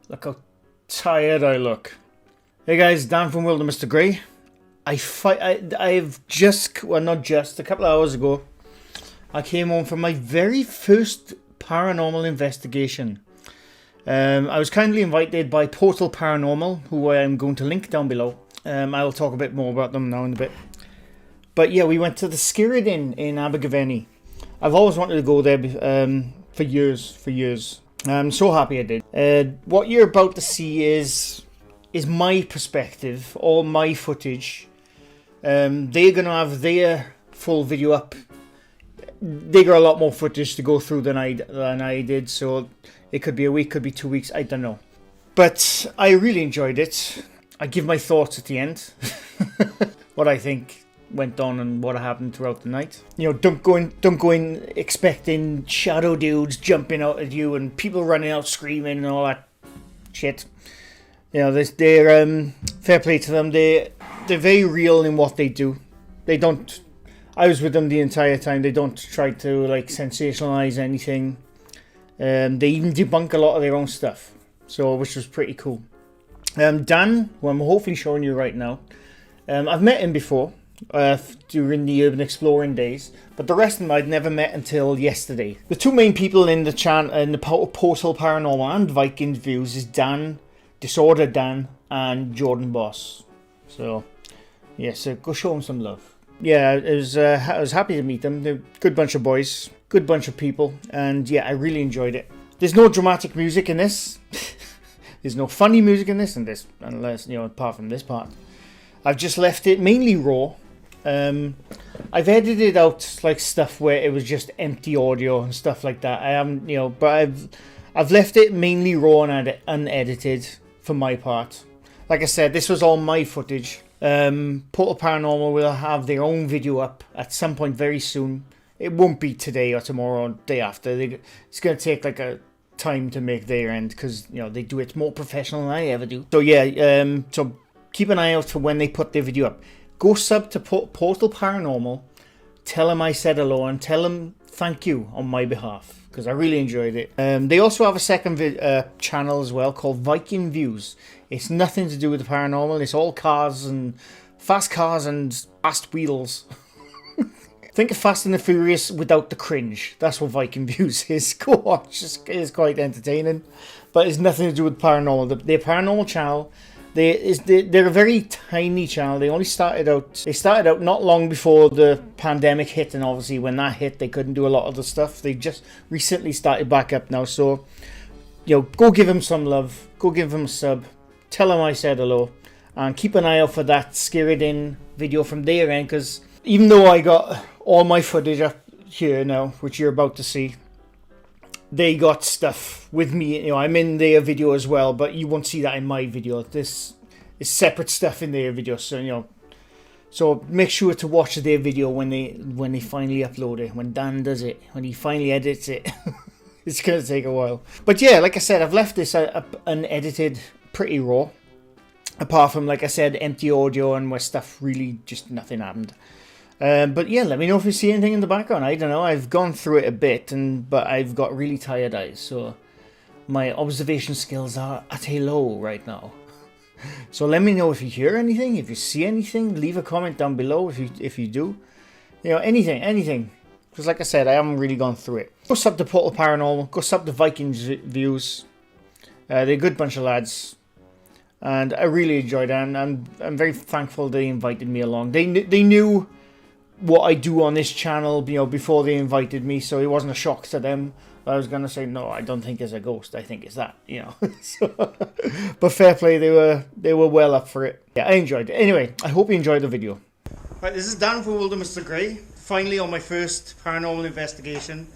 Look how tired I look. Hey guys, Dan from Wilder Mr. Grey. I've just, well not just, a couple of hours ago, I came home from my very first paranormal investigation. I was kindly invited by Portal Paranormal, who I am going to link down below. I'll talk a bit more about them now in a bit. But yeah, we went to the Skirrid Inn in Abergavenny. I've always wanted to go there for years. I'm so happy I did. What you're about to see is my perspective, all my footage. They're going to have their full video up. They got a lot more footage to go through than I did, so it could be a week, could be 2 weeks, I don't know. But I really enjoyed it. I give my thoughts at the end. What I think went on and what happened throughout the night. You know, don't go in expecting shadow dudes jumping out at you and people running out screaming and all that shit. You know, they're fair play to them. They're very real in what they do. They don't. I was with them the entire time. They don't try to like sensationalize anything. They even debunk a lot of their own stuff. So, which was pretty cool. Dan, who I'm hopefully showing you right now. I've met him before. During the urban exploring days, but the rest of them I'd never met until yesterday. The two main people in the Portal Paranormal and Vikings views is Dan, Disorder Dan, and Jordan Boss. So yeah, so go show them some love. Yeah, I was happy to meet them. They're a good bunch of boys, good bunch of people, and yeah, I really enjoyed it. There's no dramatic music in this. There's no funny music in this, unless, you know, apart from this part. I've just left it mainly raw. I've edited out like stuff where it was just empty audio and stuff like that. I haven't, you know, but I've left it mainly raw and unedited for my part. Like I said, this was all my footage. Portal Paranormal will have their own video up at some point very soon. It won't be today or tomorrow or day after. It's going to take like a time to make their end because, you know, they do it more professional than I ever do. So yeah, so keep an eye out for when they put their video up. Go sub to Portal Paranormal. Tell them I said hello and tell them thank you on my behalf because I really enjoyed it. They also have a second channel as well called Viking Views. It's nothing to do with the paranormal. It's all cars and fast wheels. Think of Fast and the Furious without the cringe. That's what Viking Views is. Go watch. It's quite entertaining, but it's nothing to do with paranormal. Their paranormal channel. They're a very tiny channel. They started out not long before the pandemic hit, and obviously when that hit, they couldn't do a lot of the stuff. They just recently started back up now. So, you know, go give them some love. Go give them a sub. Tell them I said hello, and keep an eye out for that Skirrid Inn video from their end. Because even though I got all my footage up here now, which you're about to see, they got stuff with me. You know, I'm in their video as well, but you won't see that in my video. This is separate stuff in their video, so you know. So make sure to watch their video when they finally upload it. When Dan does it, when he finally edits it, it's gonna take a while. But yeah, like I said, I've left this unedited, pretty raw. Apart from, like I said, empty audio and where stuff really just nothing happened. But yeah, let me know if you see anything in the background. I don't know. I've gone through it a bit, but I've got really tired eyes, so my observation skills are at a low right now. So let me know if you hear anything, if you see anything. Leave a comment down below if you do. You know, anything. Because like I said, I haven't really gone through it. Go sub to Portal Paranormal. Go sub to Vikings Views. They're a good bunch of lads. And I really enjoyed it. And I'm very thankful they invited me along. They knew what I do on this channel, you know, before they invited me, so it wasn't a shock to them. I was gonna say, no, I don't think it's a ghost, I think it's that, you know. But fair play, they were well up for it. Yeah, I enjoyed it. Anyway, I hope you enjoyed the video. Right, this is Dan from Wilder Mr. Grey. Finally on my first paranormal investigation.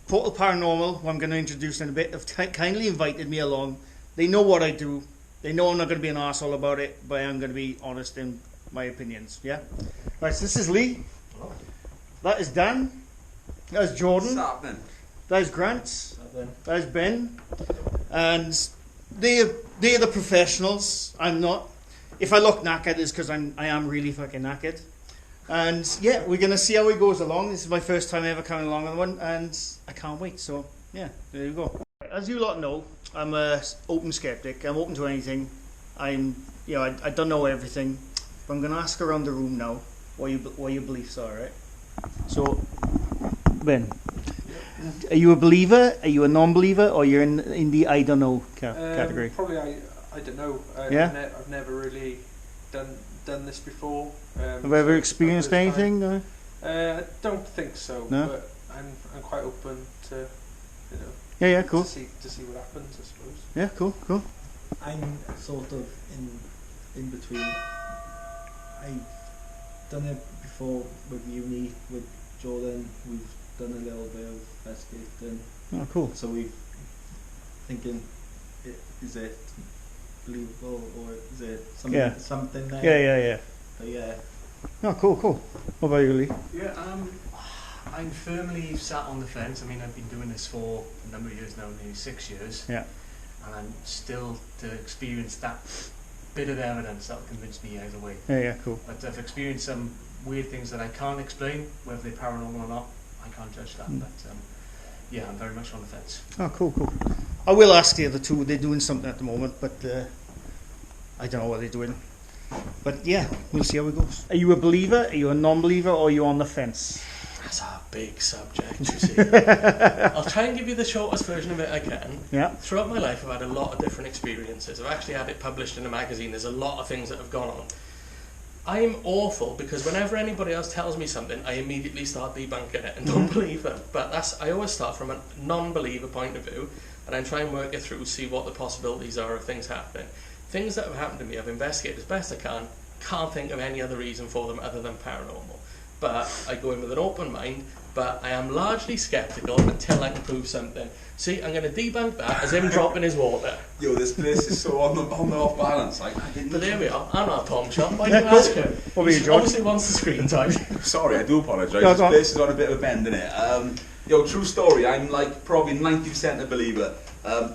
Portal Paranormal, who I'm going to introduce in a bit, have kindly invited me along. They know what I do. They know I'm not going to be an arsehole about it, but I'm going to be honest in my opinions, yeah? Right, so this is Lee. Hello. That is Dan. That is Jordan. Stop, man. That is Grant. That is Ben. And they're the professionals. I'm not. If I look knackered, it's because I am really fucking knackered. And yeah, we're going to see how it goes along. This is my first time ever coming along on one, and I can't wait. So yeah, there you go. As you lot know, I'm a open skeptic. I'm open to anything. I'm, you know, I don't know everything, but I'm going to ask around the room now what your beliefs are, right? So, Ben, are you a believer? Are you a non-believer, or you're in the I don't know category? Probably I don't know. Yeah? I've never really done this before. Have you ever experienced anything? No? I don't think so. No? But I'm quite open to, you know. Yeah, cool. To see what happens, I suppose. Yeah, cool. I'm sort of in between. I've done it before with uni, with Jordan. We've done a little bit of investigating. Oh, cool. So we've thinking, is it believable or is it something there? Yeah. But yeah. Oh, cool. What about you, Lee? Yeah, I'm firmly sat on the fence. I mean, I've been doing this for a number of years now, nearly 6 years. Yeah. And I'm still to experience that bit of evidence that will convince me either way. Yeah, cool. But I've experienced some weird things that I can't explain, whether they're paranormal or not. I can't judge that. But yeah, I'm very much on the fence. Oh, cool. I will ask the other two. They're doing something at the moment, but I don't know what they're doing. But yeah, we'll see how it goes. Are you a believer? Are you a non-believer? Or are you on the fence? That's a big subject, you see. I'll try and give you the shortest version of it I can. Yeah. Throughout my life, I've had a lot of different experiences. I've actually had it published in a magazine. There's a lot of things that have gone on. I'm awful because whenever anybody else tells me something, I immediately start debunking it and don't believe them. But I always start from a non-believer point of view, and then try and work it through, see what the possibilities are of things happening. Things that have happened to me, I've investigated as best I can. Can't think of any other reason for them other than paranormal. But I go in with an open mind, but I am largely sceptical until I can prove something. See, I'm going to debunk that as him dropping his water. Yo, this place is so on the off balance. Like, I didn't. But there we are. I'm not a Tom Chop. Why do you ask him? What were you, He George? obviously wants the screen time. Sorry, I do apologise. No, This place is on a bit of a bend, innit? Yo, true story. I'm like probably 90% a believer.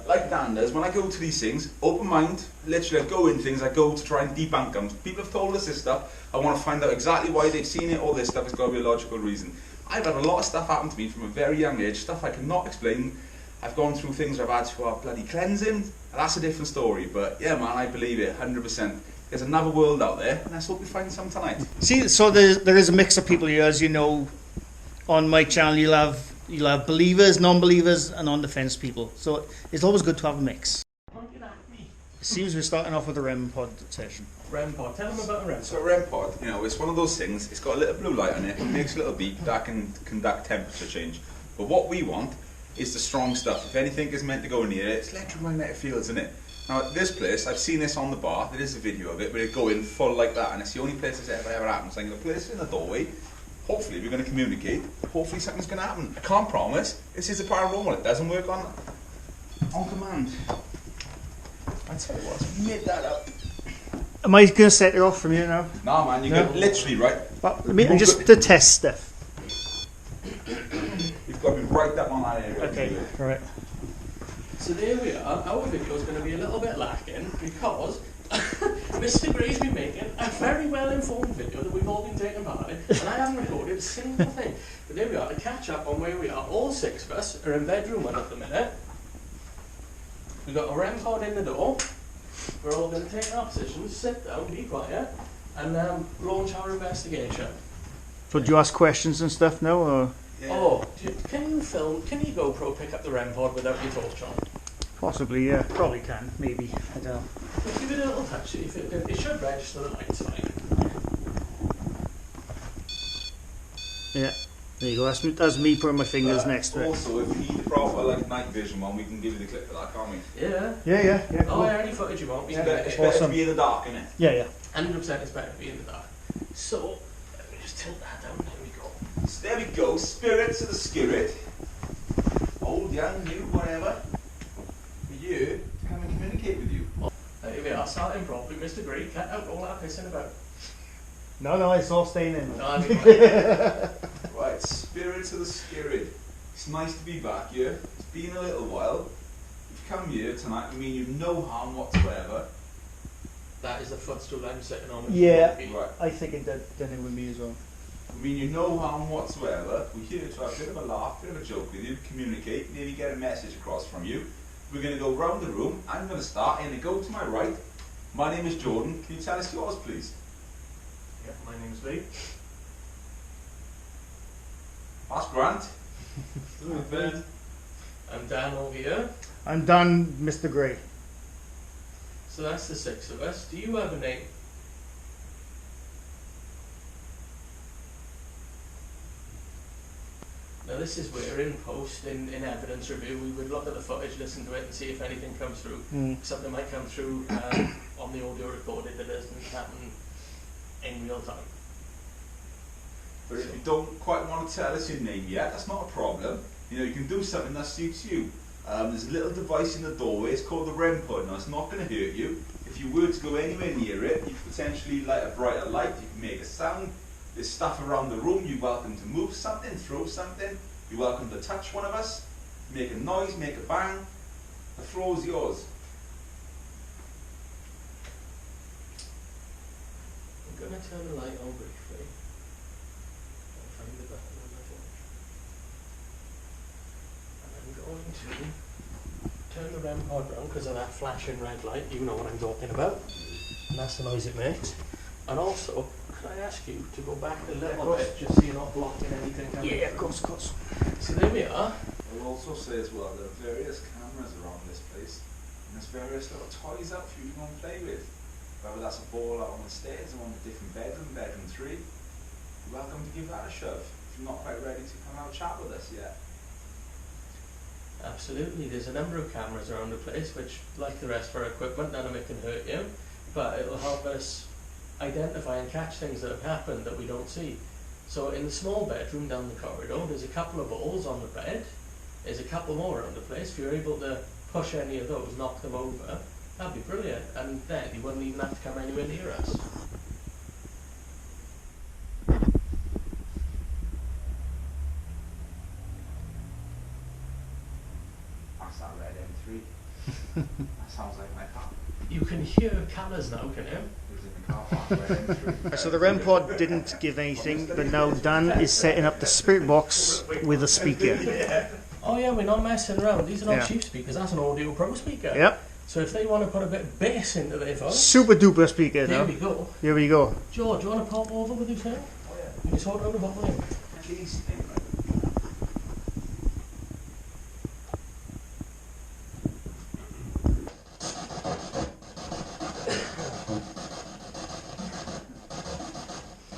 Like Dan does, when I go to these things, open mind, literally I go in things, I go to try and debunk them. People have told us this stuff, I want to find out exactly why they've seen it, all this stuff, it's got to be a logical reason. I've had a lot of stuff happen to me from a very young age, stuff I cannot explain. I've gone through things I've had for bloody cleansing, and that's a different story, but yeah man, I believe it, 100%. There's another world out there, and let's hope we find some tonight. See, so there is a mix of people here, as you know. On my channel, you'll have believers, non-believers, and on the fence people. So it's always good to have a mix. Pointing at me. It seems we're starting off with a REM pod session. REM pod. Tell him about a REM pod. So a REM pod, you know, it's one of those things, it's got a little blue light on it, it makes a little beep, that can conduct temperature change. But what we want is the strong stuff. If anything is meant to go near it, it's electromagnetic fields in it. Now at this place, I've seen this on the bar, there is a video of it, where it go in full like that, and it's the only place this ever happens. So I'm going to place it in the doorway, hopefully we're going to communicate, hopefully something's going to happen. I can't promise, this is a paranormal, it doesn't work on command. I tell you what, I made that up. Am I going to set it off from you now? Nah man, you No. get literally right. But just to test stuff. You've got to be right up on that area. Okay, alright. So there we are. Our video is going to be a little bit lacking because Mr. Gray's been making a very well informed video that we've all been taking part in, and I haven't recorded a single thing. But there we are to catch up on where we are. All six of us are in bedroom one at the minute. We've got a REM pod in the door. We're all going to take our positions, sit down, be quiet, and launch our investigation. So do you ask questions and stuff now, or Yeah. Oh, can you GoPro pick up the REM pod without your torch on? possibly? Yeah, probably can. Maybe. I don't know. We'll give it a little touch. See if it should register the light's fine. Yeah. There you go. That's me putting my fingers next to it. Also, if you need the proper like night vision one, we can give you the clip for that, can't we? Yeah. Yeah. Oh, yeah, any footage you want. We It's can better, get it's it. better to Awesome. be in the dark, innit? Yeah. 100% it's better to be in the dark. So, let me just tilt that down. There we go. So there we go, spirits of the Skirrid. Old, young, new, whatever. For you to come and communicate with you. There we are, starting properly. Mr. Gray, cut out all that pissing about. No, it's all staying in. No, I mean, Right, spirits of the Skirrid. It's nice to be back here. It's been a little while. You've come here tonight, I mean you no harm whatsoever. that is the footstool I'm sitting on. With Yeah. the feet. Right. I think it did it with me as well. I mean you no harm whatsoever. We're here to have a bit of a laugh, bit of a joke with you, communicate, maybe get a message across from you. We're going to go round the room. I'm going to start. I'm going to go to my right. My name is Jordan. Can you tell us yours, please? Yeah, my name's Lee. That's Grant. And then I'm Dan over here. I'm done, Mr. Gray. So that's the 6 of us. Do you have a name? Now this is where in post, in evidence review, we would look at the footage, listen to it and see if anything comes through. Something might come through on the audio recorded that doesn't happen in real time. But if you don't quite want to tell us your name yet, that's not a problem. You know, you can do something that suits you. There's a little device in the doorway, it's called the REM pod. Now, it's not going to hurt you. If you were to go anywhere near it, you could potentially light a brighter light, you can make a sound. There's stuff around the room, you're welcome to move something, throw something. You're welcome to touch one of us, make a noise, make a bang. The floor is yours. I'm going to turn the light on briefly. I'll find the button on my phone. And I'm going to turn the REM pod round because of that flashing red light. You know what I'm talking about. And that's the noise it makes. And also, could I ask you to go back a little bit just so you're not blocking anything coming Yeah, of through? course, of course. So there we are. I'll also say as well, there are various cameras around this place, and there's various little toys out for you to go and play with. Whether that's a ball out on the stairs or on a different bedroom, bedroom 3, you're welcome to give that a shove if you're not quite ready to come out and chat with us yet. Absolutely. There's a number of cameras around the place, which, like the rest of our equipment, none of it can hurt you, but it'll help us identify and catch things that have happened that we don't see. So in the small bedroom down the corridor, there's a couple of balls on the bed. There's a couple more around the place. If you're able to push any of those, knock them over, that'd be brilliant. And then you wouldn't even have to come anywhere near us. That's that red M3. That sounds like my car. You can hear colours now, can you? It was in the car park, red M3. So the REM pod didn't give anything, but now Dan is setting up the spirit box with a speaker. Oh yeah, we're not messing around. These are not Yeah. cheap speakers. That's an Audio Pro speaker. Yep. So if they want to put a bit of bass into their voice, Super duper speaker there now. we go. Here we go. George, do you want to pop over with your phone? Oh yeah. You can sort out the volume. Please.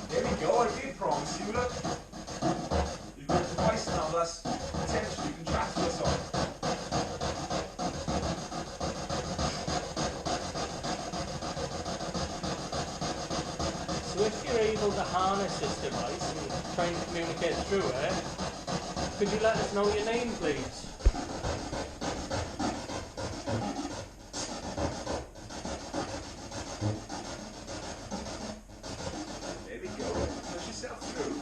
There we go, I did promise you, look. You've got a device now that's potentially you can chat to us on. So if you're able to harness this device and try and communicate through it, could you let us know your name, please? There we go. Push yourself through.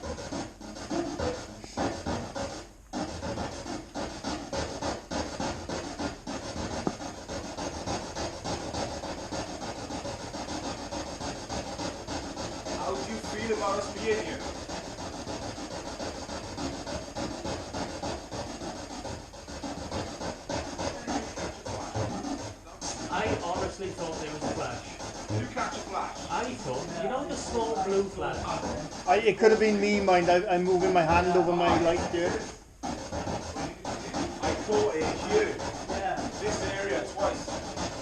How do you feel about us being here? I honestly thought there was a flash. Did you catch a flash? I thought, you know the small blue flash? It could have been me, mind. I'm moving my hand over my light here. I caught it here. This area twice.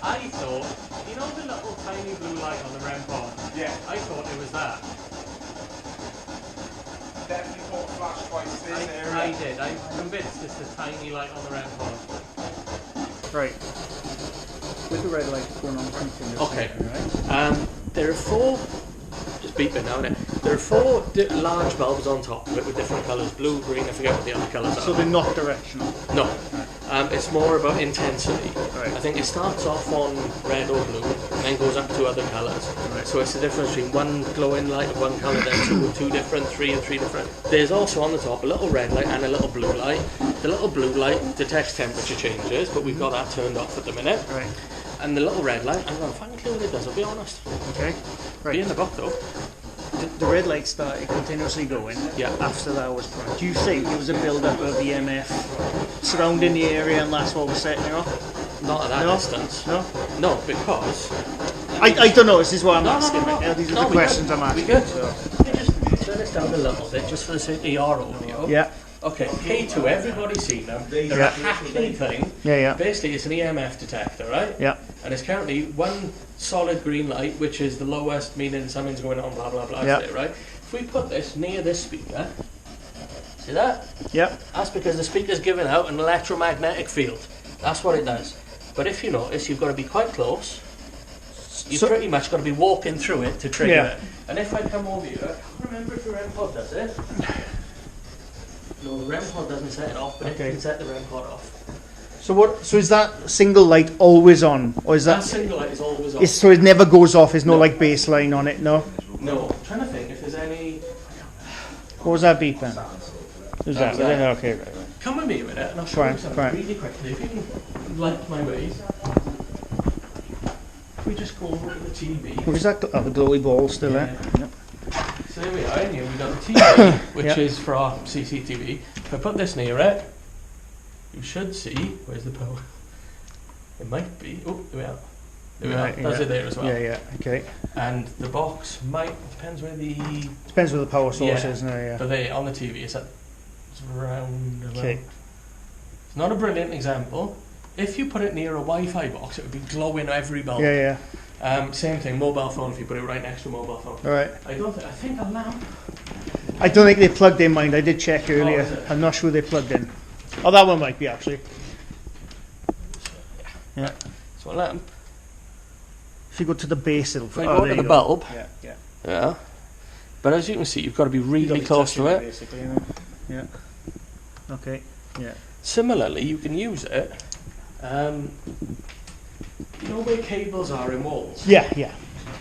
I thought, you know the little tiny blue light on the REM pod? Yeah. I thought it was that. Definitely caught a flash twice this area. I did. I'm convinced it's the tiny light on the REM pod. Right. With the red light going on continuously. Okay. Right? There are 4, just beeping now, innit? There are 4 large bulbs on top of it with different colours, blue, green, I forget what the other colours So are. they're not directional. No, it's more about intensity. Right. I think it starts off on red or blue and then goes up to other colours. Right. So it's the difference between one glowing light of one colour, then two different, 3 and 3 different. There's also on the top a little red light and a little blue light. The little blue light detects temperature changes, but we've got that turned off at the minute. Right. And the little red light, I'm not find a clue what it does, I'll be honest. Okay. Be Right. in the book though. The red light started continuously going. Yeah. After that was prime. Do you think there was a build-up of EMF surrounding the area, and that's what was setting it off? Not at that No? distance. No? No, because... I don't know, this is what I'm No, no, asking. no, no. Right now. These are No, the we questions good. I'm asking. We good. So. Let me just turn this down a little bit, just for the sake of your audio. Yeah, Okay, K2, everybody's seen them. They're Yeah. a hackney thing. yeah. Basically, it's an EMF detector, right? Yeah. And it's currently one solid green light, which is the lowest, meaning something's going on, blah, blah, blah, Yeah. is it, right? If we put this near this speaker, see that? Yeah. That's because the speaker's giving out an electromagnetic field. That's what it does. But if you notice, you've got to be quite close. You've So- pretty much got to be walking through it to trigger Yeah. it. And if I come over here, I can't remember if the REM pod does it. No, the REM pod doesn't set it off, but Okay. it can set the REM pod off. So is that single light always on, or is That that? single light is always on. Is, so it never goes off. There's no No. like baseline on it. No. No, I'm trying to think if there's any... What was that beep then? Who's that? was that. Okay. Right. Come with me with it, and I'll show Fine, you something fine. really quickly. If you can light my ways. If we just go over to the TV. Where's that? Oh, the glowy ball still there. Yeah. So there we are, and here we've got the TV, which Yeah. is for our CCTV. If I put this near it, you should see, where's the power? It might be, oh, there we are. There we Right, are, that's yeah. it there as well. Yeah. Okay. And the box might, depends where the, Depends where the power source Yeah. is now. Yeah. but there, on the TV, it's around about. Okay. It's not a brilliant example. If you put it near a Wi-Fi box, it would be glowing every bulb. Yeah. Same thing, mobile phone, if you put it right next to a mobile phone. All right. I think a lamp. I don't think they plugged in mine. I did check earlier. is it? I'm not sure they plugged in. Oh, that one might be actually. Yeah. So a lamp. If you go to the base, it'll. If I oh, go there to the you bulb, Yeah. yeah. But as you can see, you've got to be You've really gotta be close to touching it. basically. You know? Yeah. Okay. Yeah. Similarly, you can use it. You know where cables are in walls? Yeah.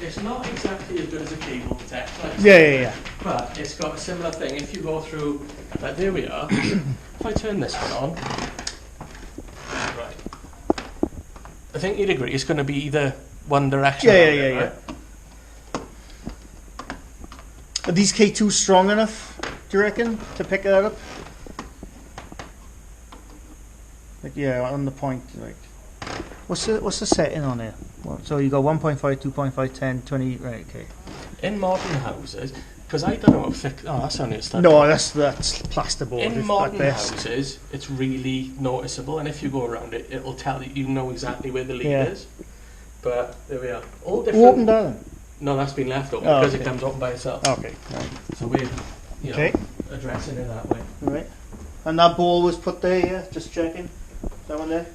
It's not exactly as good as a cable detector. Yeah. But it's got a similar thing. If you go through, like there we are. If I turn this one on, right. I think you'd agree it's going to be either one direction. or the other, right? Are these K2 strong enough, do you reckon, to pick that up? Like, yeah, on the point, like. What's the setting on it? So you got 1.5, 2.5, 10, 20, right, okay. In modern houses, because I don't know what thick. Oh, that's only a stud. No, that's plasterboard. In at modern best. houses, it's really noticeable, and if you go around it, it'll tell you know exactly where the lead Yeah. is. But there we are. All Who different. opened that? No, that's been left open Oh, because okay. it comes open by itself. Okay, right. So we're, Okay. addressing it that way. Right. And that ball was put there, yeah? Just checking. That one there?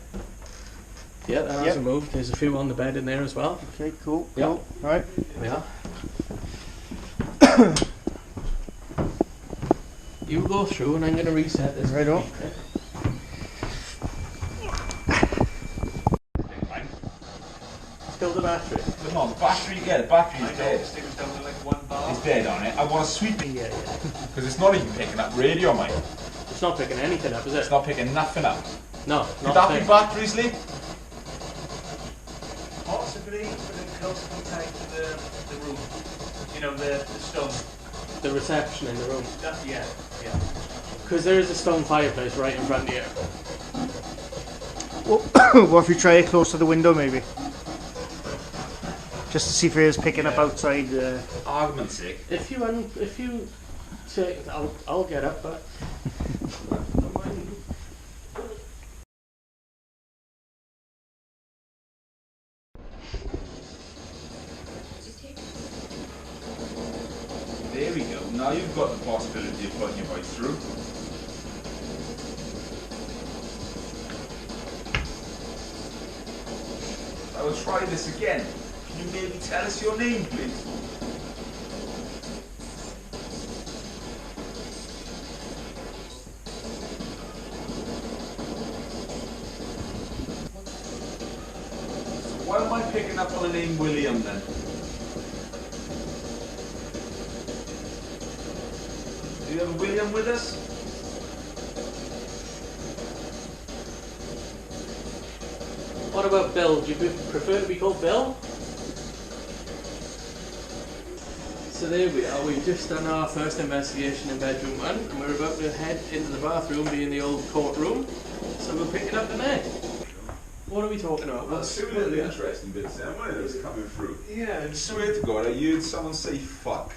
Yeah, that hasn't moved. There's a few on the bed in there as well. Okay, cool. Yeah. Cool. Right. There we are. You go through, and I'm going to reset this. Right on. Still the battery. Come on, battery, the battery is dead. Stick it down to like 1 bar. It's dead on it. I want to sweep it Yeah. because it's not even picking up radio, mate. It's not picking anything up, is it? It's not picking nothing up. No, Could not that a be thing. batteries, Lee? Possibly, but in close contact to the room. You know, the stone. The reception in the room. Yeah. Because there is a stone fireplace right in front of you. Well, what if you try it close to the window, maybe? Just to see if it is picking up outside. Argument's sake. If you say, I'll get up, but. There we go. Now you've got the possibility of putting your voice through. I will try this again. Can you maybe tell us your name, please? Why am I picking up on the name William then? Do you have a William with us? What about Bill? Do you prefer to be called Bill? So there we are, we've just done our first investigation in bedroom 1 and we're about to head into the bathroom, being the old courtroom. So we'll pick it up in there. What are we talking about? Well, two little interesting bits there, weren't there, that's coming through. Yeah, I swear to God, I heard someone say fuck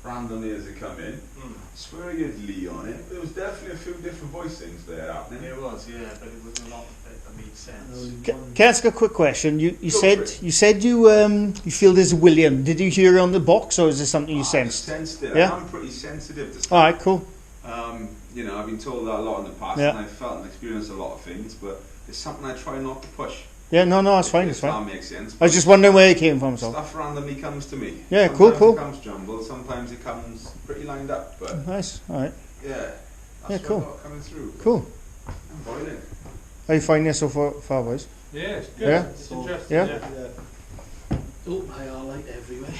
randomly as they come in. I swear I heard Lee on it. There was definitely a few different voice things there happening. It was, yeah, but it wasn't a lot that made sense. Can I ask a quick question? You Go said for it. you feel there's a William. Did you hear it on the box, or is this something you I sensed? sensed it. Yeah? I'm pretty sensitive to stuff. All right, cool. You know, I've been told that a lot in the past, Yeah. and I've felt and experienced a lot of things, but it's something I try not to push. Yeah, no, that's fine. If That's fine. that makes sense. I was just wondering where it came from. So Stuff randomly comes to me. Yeah, sometimes cool. It comes jumbled, sometimes it comes pretty lined up, but nice. All right, yeah, that's Yeah, what cool. I got coming through. cool. I'm boiling. How you finding this so far, boys? Yeah, it's good. Yeah? It's interesting. Yeah? Yeah. Oh, my eye light everywhere.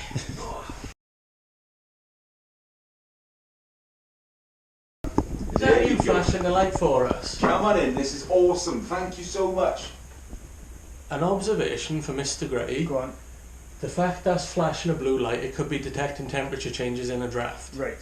Is that you flashing the light for us? Come on in, this is awesome. Thank you so much. An observation for Mr. Gray. Go on. The fact that's flashing a blue light, it could be detecting temperature changes in a draft. Right.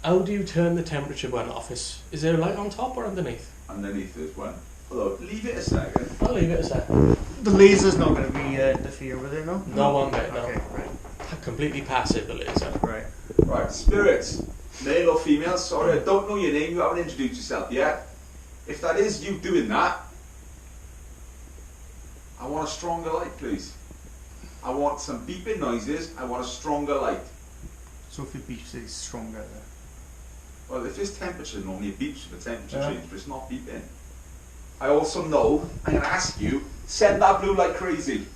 How do you turn the temperature button off? Is there a light on top or underneath? Underneath this one. Although, leave it a second. I'll leave it a second. The laser's not going to be interfere with it, no? No one bit, no. Okay, right. Completely passive, the laser. Right. Right, spirits. Male or female, sorry, I don't know your name, you haven't introduced yourself yet. If that is you doing that, I want a stronger light, please. I want some beeping noises, I want a stronger light. So if it beeps, it's stronger. Well, if it's temperature, normally it beeps with the temperature Yeah. change, but it's not beeping. I also know, I'm going to ask you, send that blue light crazy.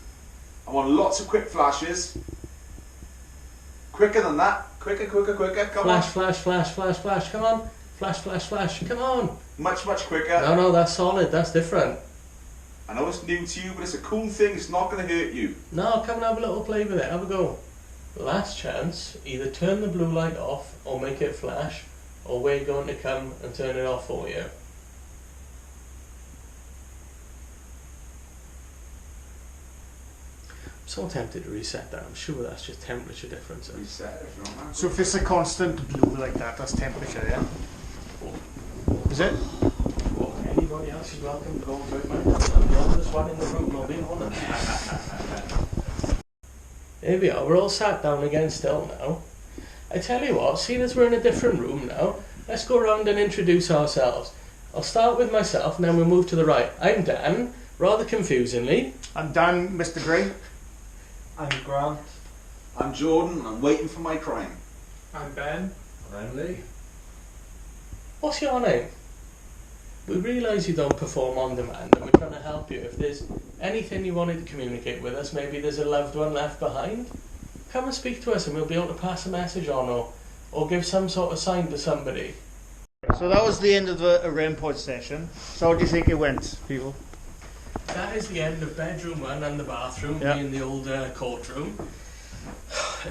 I want lots of quick flashes. Quicker than that. Quicker, come Flash, on. flash, flash, flash, flash, come on. Flash, flash, flash, come on. Much quicker. No, that's solid, that's different. I know it's new to you, but it's a cool thing, it's not going to hurt you. No, come and have a little play with it, have a go. Last chance, either turn the blue light off or make it flash, or we're going to come and turn it off for you. I'm so tempted to reset that. I'm sure that's just temperature differences. Reset if you want. So if it's a constant blue like that, that's temperature, yeah? Is it? Well, anybody else is welcome to go for it, mate. I'm the oldest one in the room, I'll be honest. Here we are, we're all sat down again still now. I tell you what, seeing as we're in a different room now, let's go around and introduce ourselves. I'll start with myself and then we'll move to the right. I'm Dan, rather confusingly. I'm Dan, Mr. Gray. I'm Grant. I'm Jordan, I'm waiting for my crime. I'm Ben. And I'm Lee. What's your name? We realise you don't perform on demand and we're trying to help you. If there's anything you wanted to communicate with us, maybe there's a loved one left behind, come and speak to us and we'll be able to pass a message on or give some sort of sign to somebody. So that was the end of the REM pod session. So how do you think it went, people? That is the end of bedroom 1 and the bathroom, Yeah. being the old courtroom.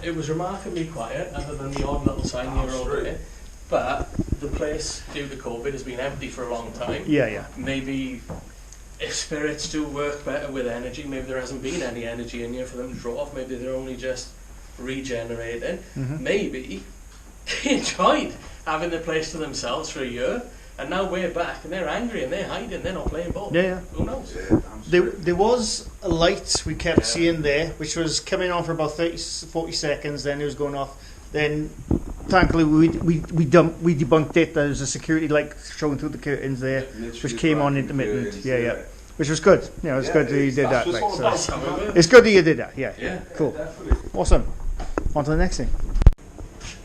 It was remarkably quiet, other than the odd little sign here or there. But the place, due to COVID, has been empty for a long time. Yeah. Maybe if spirits do work better with energy, maybe there hasn't been any energy in here for them to draw off. Maybe they're only just regenerating. Mm-hmm. Maybe they enjoyed having the place to themselves for a year. And now we're back, and they're angry, and they're hiding, they're not playing ball. Yeah. Who knows? There was a light we kept seeing there, which was coming on for about 40 seconds, then it was going off. Then, thankfully, we debunked it. There was a security light showing through the curtains there, which came on intermittent. Yeah. Which was good. Yeah, it was good that you did that. Like, so. It's good that you did that. Yeah. Cool. Definitely. Awesome. On to the next thing.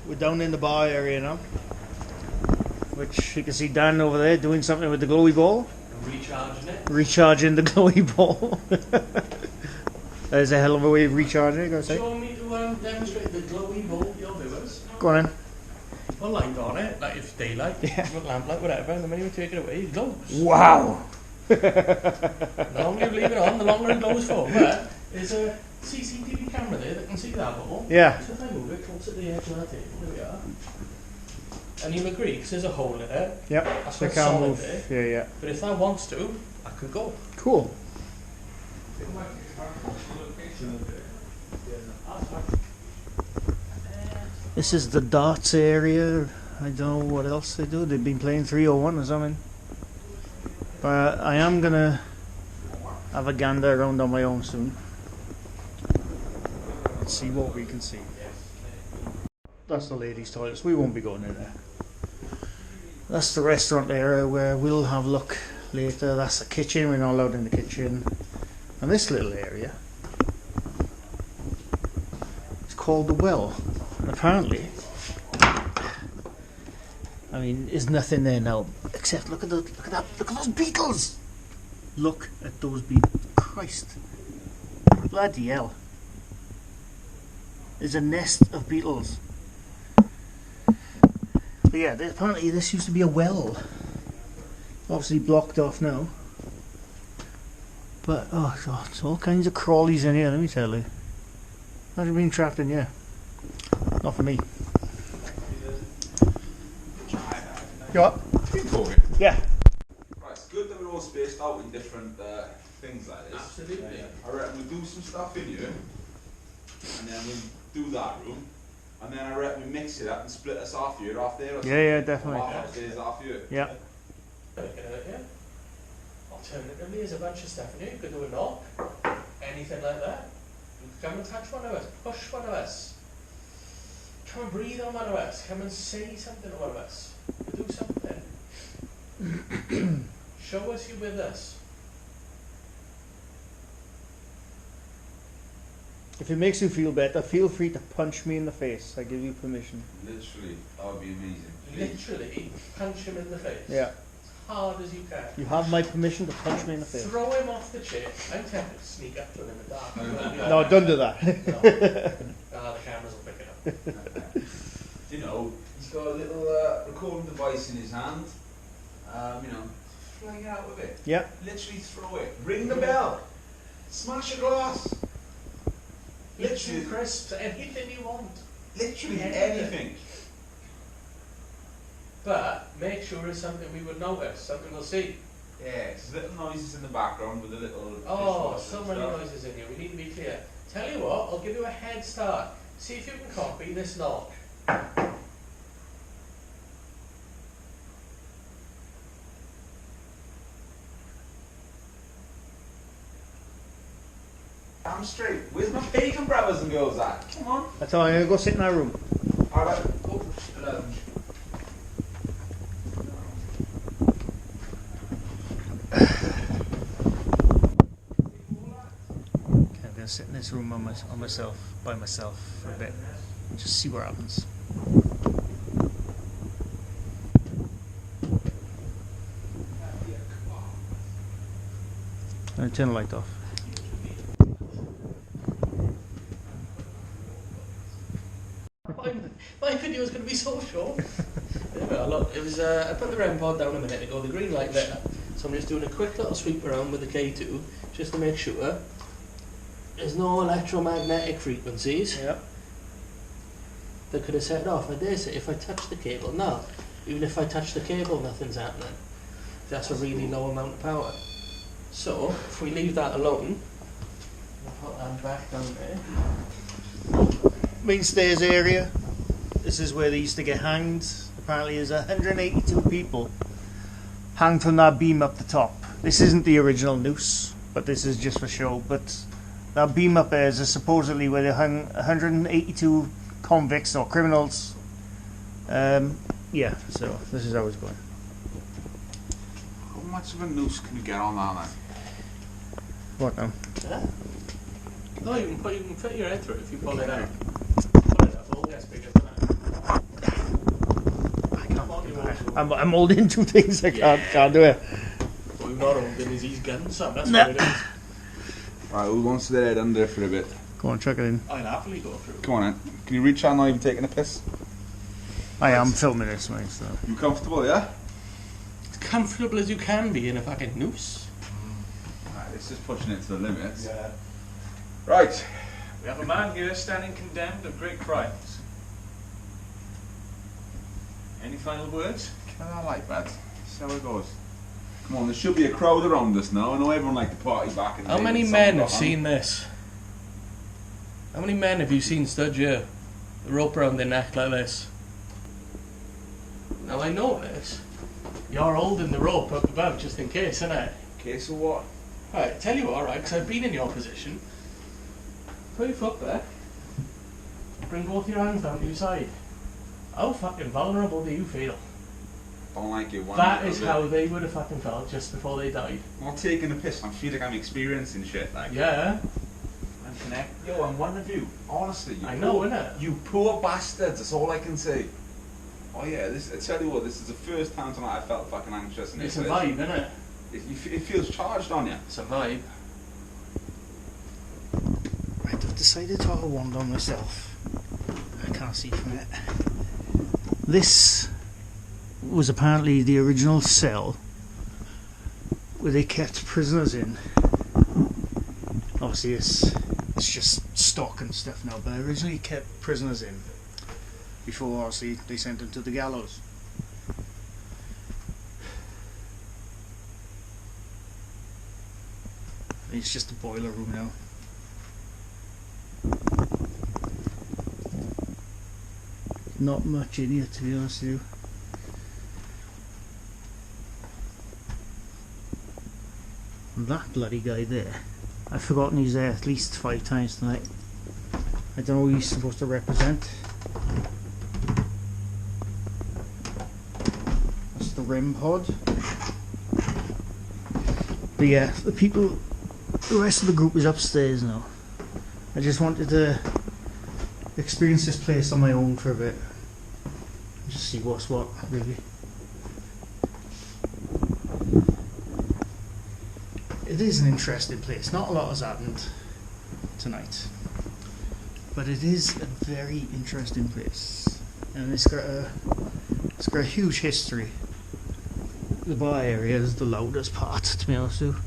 We're down in the bar area now, which you can see Dan over there doing something with the glowy ball. Recharging it. Recharging the glowy ball. There's a hell of a way of recharging it, gotta Do say. you want me to demonstrate the glowy ball to your viewers? Go on then. Put light on it, like if daylight, lamplight, whatever, and the minute you take it away, it glows. Wow! The longer you leave it on, the longer it glows for. But there's a CCTV camera there that can see that ball. Yeah. So if I move it close to the edge of that table, there we are. And you'll agree, because there's a hole in it. Yep, That's so what's can't solid move. there. Yeah. But if that wants to, I could go. Cool. This is the darts area. I don't know what else they do. They've been playing 301 or something. But I am gonna have a gander around on my own soon. Let's see what we can see. That's the ladies' toilets. We won't be going in there. That's the restaurant area where we'll have a look later. That's the kitchen. We're not allowed in the kitchen. And this little area is called the well. And apparently, I mean, there's nothing there now except look at those beetles. Look at those beetles. Christ, bloody hell! There's a nest of beetles. But yeah, apparently this used to be a well. Obviously blocked off now. But oh god, it's all kinds of crawlies in here. Let me tell you. Imagine being trapped in here. Not for me. You what? Keep talking. Yeah. Right, it's good that we're all spaced out in different things like this. Absolutely. I reckon we'll do some stuff in here, and then we'll do that room, and then I reckon we mix it up and split us half here, half there. Or Yeah, definitely. Half upstairs, half here. Yeah. Yeah. Alternatively, there's a bunch of stuff in here. You could do a knock, anything like that. You could come and touch one of us, push one of us, come and breathe on one of us, come and say something to one of us. Do something. Show us you're with us. If it makes you feel better, feel free to punch me in the face. I give you permission. Literally, that would be amazing. Literally, punch him in the face. Yeah. As hard as you can. You have my permission to punch me in the face. Throw him off the chair. I'm tempted to sneak up to him in the dark. No, don't do that. No. The cameras will pick it up. You know, he's got a little recording device in his hand. Fly it out with it. Yeah. Literally throw it. Ring the bell. Smash a glass. Literally crisps, anything you want. Literally anything. But make sure it's something we would notice, something we'll see. Yeah, there's little noises in the background with a little. Oh, dishwasher so and many stuff. noises in here. We need to be clear. Tell you what, I'll give you a head start. See if you can copy this knock. I'm straight. Where's my pagan brothers and girls at? Come on. That's all. I'm gonna go sit in that room. Alright, go to the lounge. Okay, I'm gonna sit in this room by myself for a bit, and just see what happens. I'm gonna turn the light off. My video is going to be so short. Anyway, look, it was. I put the REM pod down a minute ago. The green light lit up, so I'm just doing a quick little sweep around with the K2 just to make sure there's no electromagnetic frequencies Yep. that could have set it off. I dare say if I touch the cable, no, even if I touch the cable, nothing's happening. That's a really low amount of power. So if we leave that alone, I'll put that back down there. Main stairs area. This is where they used to get hanged. Apparently there's 182 people hanged from that beam up the top. This isn't the original noose, but this is just for show. But that beam up there is supposedly where they hung 182 convicts or criminals. Yeah, so this is how it's going. How much of a noose can you get on that then? What now? Yeah. No, you can fit your head through it if you pull it out. Pull it up, oh, that's bigger than that. I can't. I'm holding two things. I can't do it. What we've not holding is his gun, son. That's No. what it is. Right, who wants their head under for a bit? Go on, chuck it in. I'll happily go through. Come on then. Can you reach out now even taking a piss? I am filming this, mate. So. You comfortable, yeah? As comfortable as you can be in a fucking noose. Right, it's just pushing it to the limits. Yeah. Right. We have a man here standing condemned of great crimes. Any final words? Can I like that? See how it goes. Come on, there should be a crowd around us now. I know everyone liked the party back in the How day many when men someone have got seen this? How many men have you seen stood here? The rope around their neck like this. Now I know this. You're holding the rope up above just in case, innit? Okay, so what? Right, tell you what, right, because I've been in your position. Put your foot back. Bring both your hands down to your side. How fucking vulnerable do you feel? Don't like it one That little is bit. how they would have fucking felt just before they died. I'm not taking a piss. I feel like I'm experiencing shit. Like, Yeah, I'm connected. Yo, I'm one of you. Honestly, you I know, innit? You poor bastards. That's all I can say. Oh yeah, I tell you what, this is the first time tonight I felt fucking anxious. And It's a vibe, innit? It feels charged on you. It's a vibe. Right, I've decided to have a wand on myself. I can't see from it. This was apparently the original cell where they kept prisoners in. Obviously it's just stock and stuff now, but originally kept prisoners in before obviously they sent them to the gallows. It's just a boiler room now. Not much in here, to be honest with you. And that bloody guy there, I've forgotten he's there at least 5 times tonight. I don't know what he's supposed to represent. That's the REM pod. But yeah, the rest of the group is upstairs now. I just wanted to experience this place on my own for a bit. Just see what's what, really. It is an interesting place. Not a lot has happened tonight, but it is a very interesting place, and it's got a huge history. The bar area is the loudest part, to be honest with you.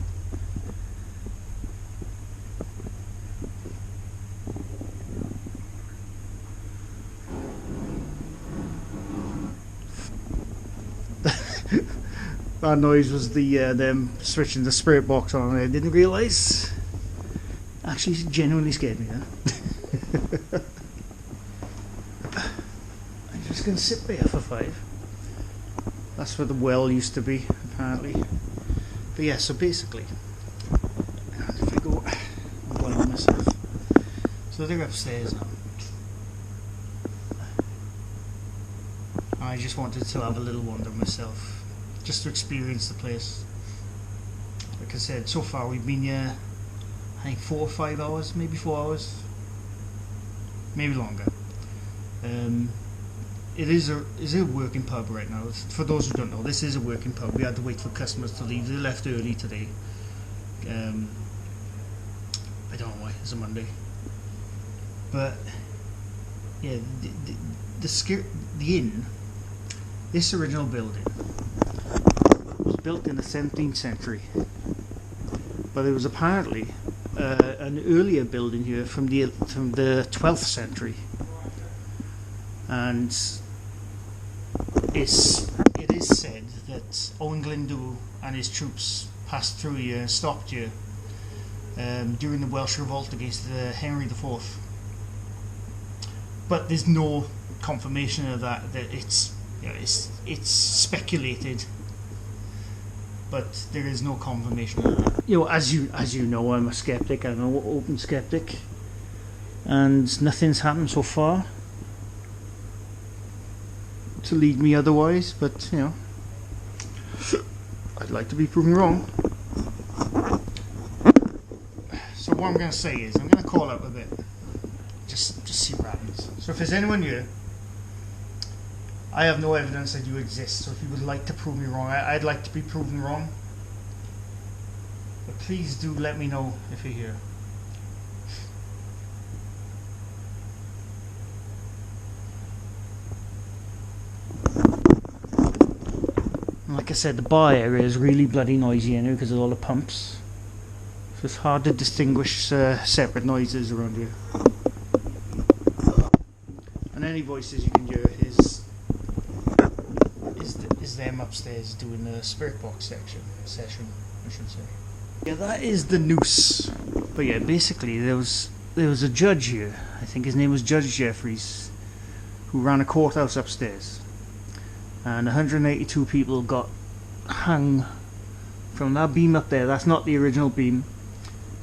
That noise was them switching the spirit box on. I didn't realise. Actually, genuinely scared me. Huh? I'm just gonna sit there for 5. That's where the well used to be, apparently. But yeah, so basically, if I go, I'm going on myself. So they're upstairs now. I just wanted to have a little wander myself. Just to experience the place. Like I said, so far we've been here, I think 4 or 5 hours, maybe 4 hours, maybe longer. It is a working pub right now. For those who don't know, this is a working pub. We had to wait for customers to leave. They left early today. I don't know why. It's a Monday. But yeah, the inn, this original building, built in the 17th century, but there was apparently an earlier building here from the 12th century, and it is said that Owen Glyndŵr and his troops passed through here and stopped here during the Welsh revolt against Henry IV. But there's no confirmation of that. That it's speculated. But there is no confirmation of that. You know, as you know, I'm a skeptic. I'm an open skeptic, and nothing's happened so far to lead me otherwise. But you know, I'd like to be proven wrong. So what I'm going to say is, I'm going to call up a bit, just see what happens. So if there's anyone here, I have no evidence that you exist, so if you would like to prove me wrong, I'd like to be proven wrong. But please do let me know if you're here. And like I said, the bar area is really bloody noisy anyway because of all the pumps. So it's hard to distinguish separate noises around here. And any voices you can hear is them upstairs doing the spirit box session, I should say. Yeah, that is the noose. But yeah, basically there was a judge here. I think his name was Judge Jeffries, who ran a courthouse upstairs, and 182 people got hung from that beam up there, that's not the original beam.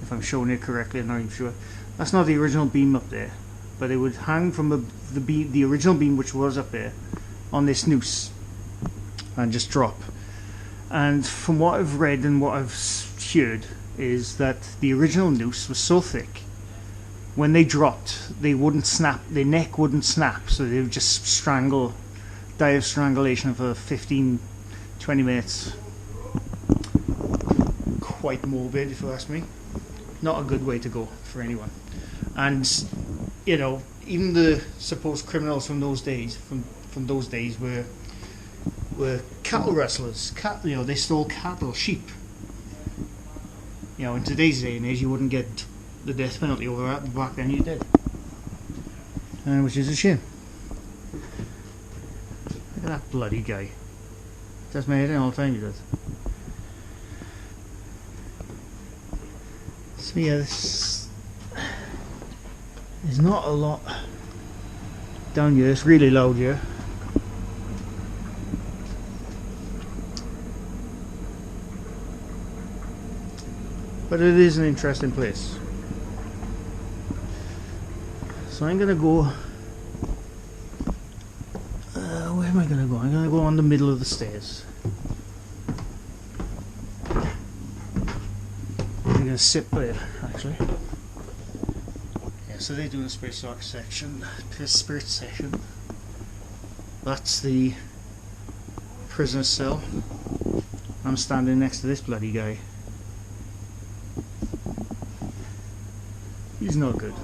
If I'm showing it correctly, I'm not even sure. That's not the original beam up there, but it would hang from the original beam, which was up there, on this noose, and just drop. And from what I've read and what I've heard, is that the original noose was so thick, when they dropped, they wouldn't snap, their neck wouldn't snap, so they would just strangle, die of strangulation for 15-20 minutes. Quite morbid, if you ask me. Not a good way to go for anyone. And you know, even the supposed criminals from those days, from those days, were cattle rustlers. You know, they stole cattle, sheep. You know, in today's day and age, you wouldn't get the death penalty over that. Back then, you did, which is a shame. Look at that bloody guy. Does my head in all the time, he does. So yeah, there's not a lot down here. It's really loud here. But it is an interesting place. So I'm gonna go. Where am I gonna go? I'm gonna go on the middle of the stairs. I'm gonna sit there, actually. Yeah, so they're doing a spirit section. That's the prisoner cell. I'm standing next to this bloody guy. He's not good.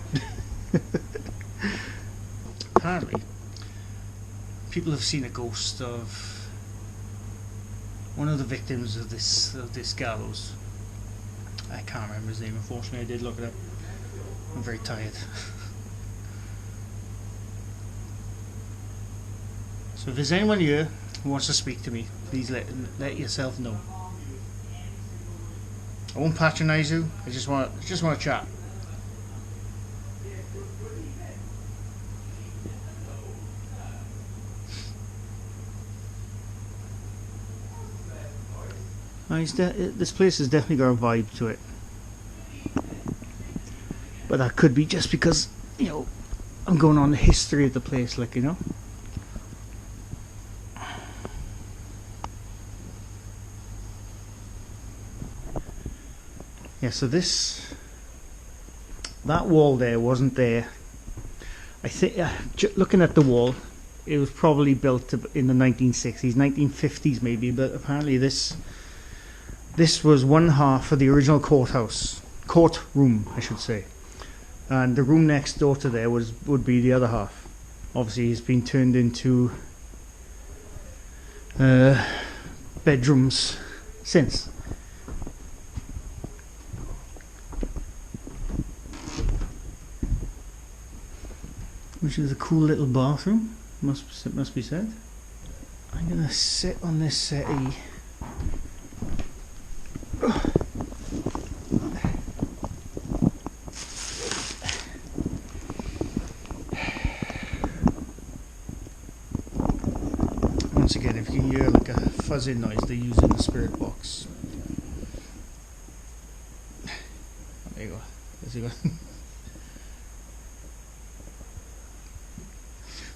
Apparently, people have seen a ghost of one of the victims of this gallows. I can't remember his name, unfortunately. I did look it up. I'm very tired. So if there's anyone here who wants to speak to me, please let yourself know. I won't patronise you. I just want to chat. This place has definitely got a vibe to it, but that could be just because, you know, I'm going on the history of the place, like, you know. Yeah, so that wall there wasn't there. I think, looking at the wall, it was probably built in the 1960s, 1950s maybe, but apparently this was one half of the original courtroom, I should say, and the room next door to there would be the other half. Obviously, it's been turned into bedrooms since. Which is a cool little bathroom, must be said. I'm gonna sit on this settee. Once again, if you can hear like a fuzzy noise, they're using the spirit box. There you go. There's you go.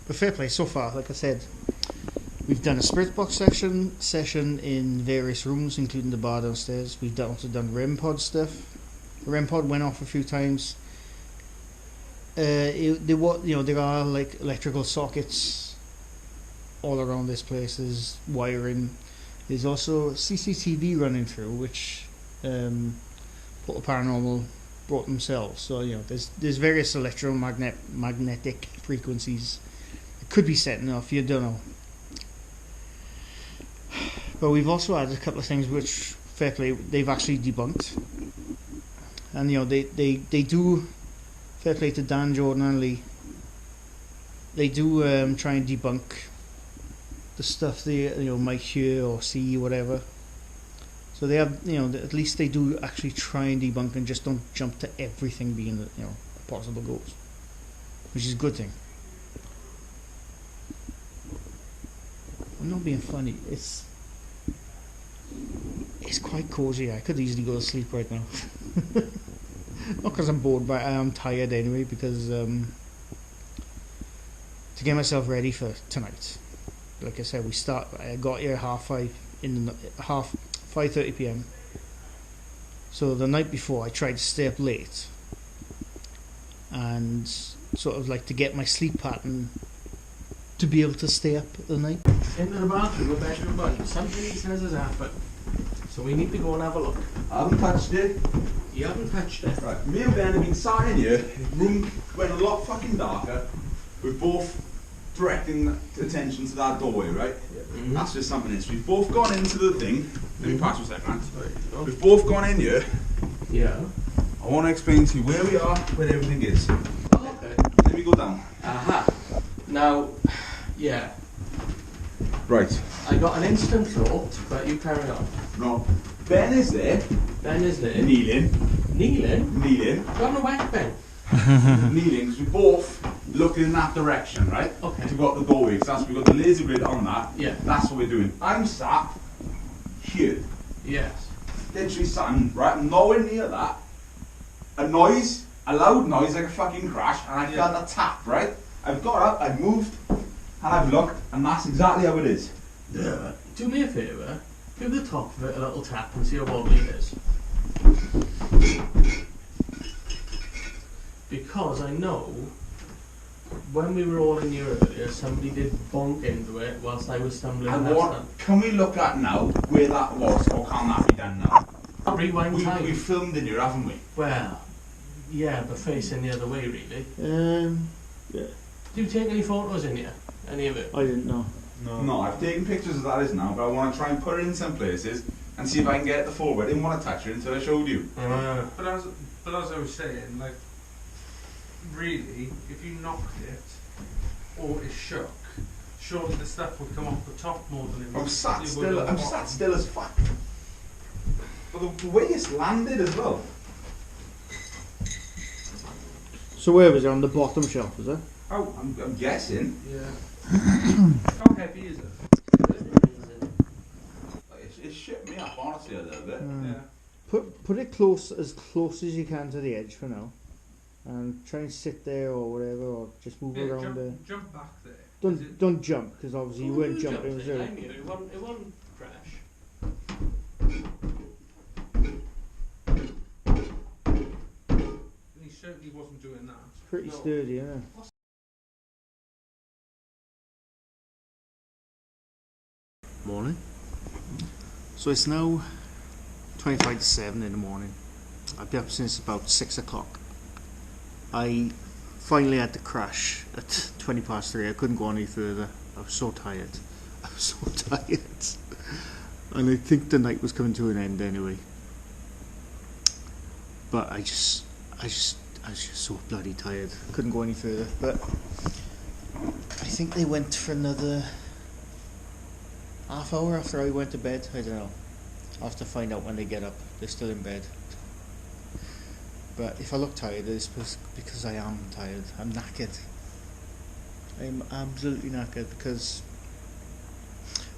But fair play so far. Like I said, we've done a spirit box session in various rooms, including the bar downstairs. We've also done REM pod stuff. The REM pod went off a few times. There are like electrical sockets all around this place. There's wiring. There's also CCTV running through, which Portal Paranormal brought themselves. So you know, there's various electromagnetic frequencies that could be setting off. You don't know. But we've also had a couple of things which, fair play, they've actually debunked. And you know, they do, fair play to Dan, Jordan and Lee, they do try and debunk the stuff they might hear or see, whatever. So they have, at least they do actually try and debunk and just don't jump to everything being a possible ghost, which is a good thing. I'm not being funny. it's quite cosy. I could easily go to sleep right now. Not because I'm bored, but I am tired anyway, because to get myself ready for tonight. Like I said, I got here 5:30 p.m. So the night before I tried to stay up late and sort of like to get my sleep pattern to be able to stay up at the night. Into the bathroom with bedroom buddy. Something he says has happened. So we need to go and have a look. I haven't touched it. You haven't touched it. Right, me and Ben have been sat in here. The room went a lot fucking darker. We're both directing attention to that doorway, right? Mm-hmm. That's just something else. We've both gone into the thing. Let me pass you a second. We've both gone in here. Yeah. I want to explain to you where we are, where everything is. Okay. Let me go down. Aha. Now, yeah. Right. I got an instant thought, but you carry on. No. Ben is there. Ben is there. Kneeling. Kneeling? Kneeling. Got a wank, Ben. Kneeling, because we're both looking in that direction, right? Okay. To go up the doorway, because we've got the laser grid on that. Yeah. That's what we're doing. I'm sat here. Yes. Literally sat right nowhere near that. A noise, a loud noise like a fucking crash, and I felt a tap, right? I've got up, I've moved, and I've looked, and that's exactly how it is. Yeah. Do me a favour. Give the top of it a little tap and see how wobbly it is. Because I know when we were all in here earlier, somebody did bonk into it whilst I was stumbling past them. Can we look at now where that was, or can that be done now? Rewind time. We filmed in here, haven't we? Well, yeah, but facing the other way, really. Yeah. Do you take any photos in here? Any of it? I didn't know. No, I've taken pictures of that is now, but I want to try and put it in some places and see if I can get it the forward. I didn't want to touch it until I showed you. But as I was saying, like, really, if you knocked it or it shook, surely the stuff would come off the top more than it would. I'm sat it still. would I'm sat still as fuck. But the way it's landed as well. So where was it? On the bottom shelf, was it? Oh, I'm guessing. Yeah. How heavy is it? It shook me up honestly a little bit. Yeah. Put it as close as you can to the edge for now, and try and sit there or whatever, or just move around there. Jump back there. Don't jump, because obviously you weren't jumping. Was I'm it? here. It won't crash. He certainly wasn't doing that. It's pretty No. sturdy, isn't it? Morning. So it's now 25 to 7 in the morning. I've been up since about 6 o'clock. I finally had to crash at 20 past 3. I couldn't go any further. I was so tired. And I think the night was coming to an end anyway. But I was just so bloody tired. Couldn't go any further. But I think they went for another half hour after I went to bed. I don't know. I'll have to find out when they get up. They're still in bed. But if I look tired, it's because I am tired. I'm knackered. I'm absolutely knackered because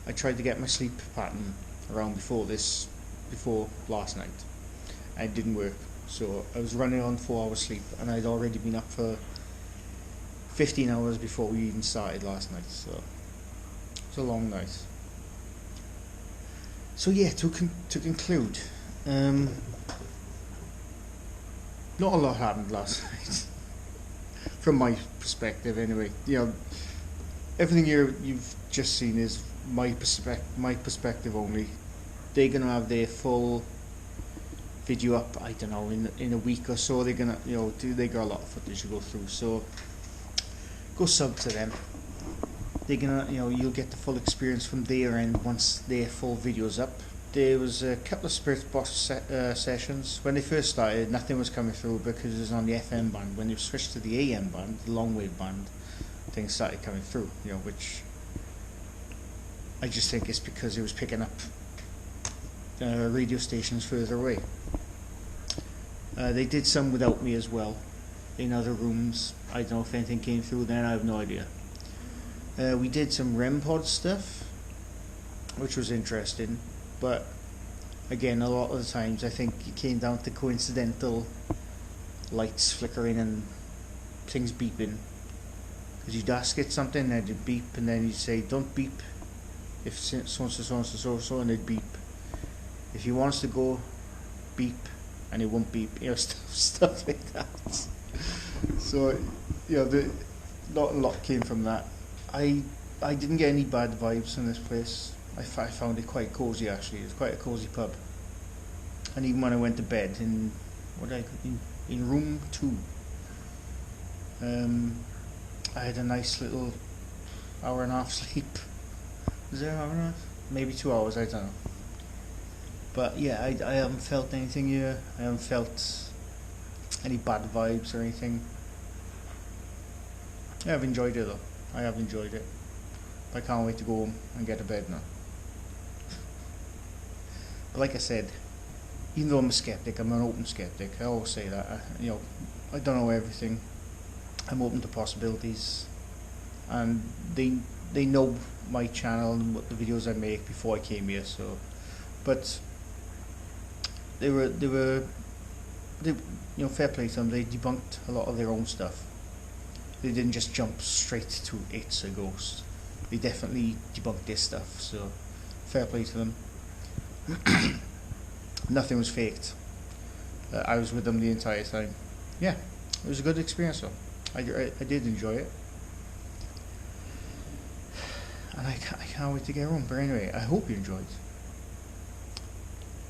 I tried to get my sleep pattern around before last night. And it didn't work. So I was running on 4 hours sleep, and I'd already been up for 15 hours before we even started last night. So it's a long night. So yeah, to conclude, not a lot happened last night, from my perspective anyway. You know, everything you've just seen is my perspective only. They're gonna have their full video up, I don't know, in a week or so. They're gonna, they got a lot of footage to go through, so go sub to them. They're gonna, you'll get the full experience from their end once their full video's up. There was a couple of Spirit Box sessions. When they first started, nothing was coming through because it was on the FM band. When you switched to the AM band, the long wave band, things started coming through, which I just think it's because it was picking up radio stations further away. They did some without me as well, in other rooms. I don't know if anything came through then, I have no idea. We did some REM pod stuff, which was interesting, but again, a lot of the times I think it came down to coincidental lights flickering and things beeping. Because you'd ask it something and it'd beep, and then you'd say, don't beep if so-and-so, and it'd beep. If you want us to go, beep, and it won't beep, stuff like that. So, a lot came from that. I didn't get any bad vibes in this place. I found it quite cosy, actually. It's quite a cosy pub. And even when I went to bed in room 2, I had a nice little hour and a half sleep. Was there an hour and a half? Maybe 2 hours, I don't know. But yeah, I haven't felt anything here. I haven't felt any bad vibes or anything. I've enjoyed it though. I have enjoyed it. I can't wait to go home and get to bed now. But like I said, even though I'm a skeptic, I'm an open skeptic. I always say that. I don't know everything. I'm open to possibilities, and they know my channel and what the videos I make before I came here. So, but they were fair play to them. They debunked a lot of their own stuff. They didn't just jump straight to it's a ghost. They definitely debunked this stuff. So, fair play to them. Nothing was faked. I was with them the entire time. Yeah, it was a good experience though. I did enjoy it. And I can't wait to get home. But anyway, I hope you enjoyed.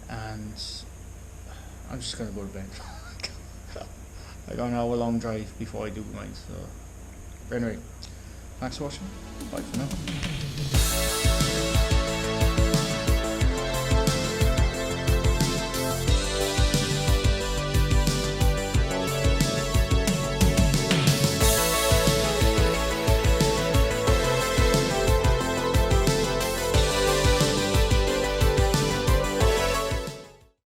And I'm just going to go to bed. I got an hour long drive before I do mine. So, but anyway, thanks for watching. Bye for now.